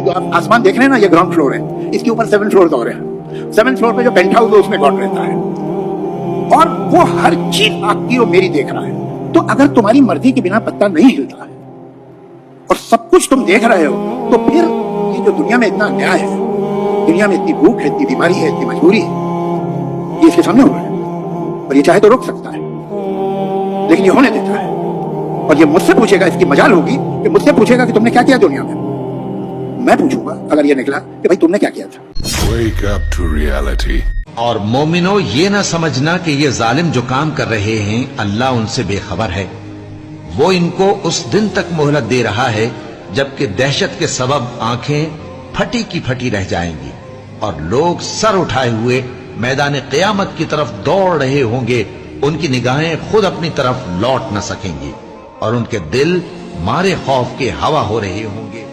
जो आप आसमान देख रहे हैं ना, ये ग्राउंड फ्लोर है, इसके ऊपर 7 फ्लोर और है। 7 फ्लोर पे जो पेंट हाउस है उसमें गॉड रहता है, और वो हर चीज आपकी और मेरी देख रहा है। तो अगर तुम्हारी मर्जी के बिना पत्ता नहीं हिलता है और सब कुछ तुम देख रहे हो, तो फिर ये जो दुनिया में इतना अन्याय है, दुनिया में इतनी भूख है, इतनी बीमारी है, इतनी मजबूरी है, ये इसके सामने हो रहा है। और ये चाहे तो रोक सकता है, लेकिन ये होने देता है। और ये मुझसे पूछेगा, इसकी मजाल होगी कि मुझसे पूछेगा कि तुमने क्या किया दुनिया में। मैं पूछूंगा अगर ये निकला कि भाई तुमने क्या किया था। Wake up to reality. और मोमिनो, ये ना समझना कि ये जालिम जो काम कर रहे हैं अल्लाह उनसे बेखबर है। वो इनको उस दिन तक मोहलत दे रहा है जबकि दहशत के सबब आंखें फटी की फटी रह जाएंगी और लोग सर उठाए हुए मैदान क़यामत की तरफ दौड़ रहे होंगे। उनकी निगाहें खुद अपनी तरफ लौट न सकेंगी और उनके दिल मारे खौफ के हवा हो रहे होंगे।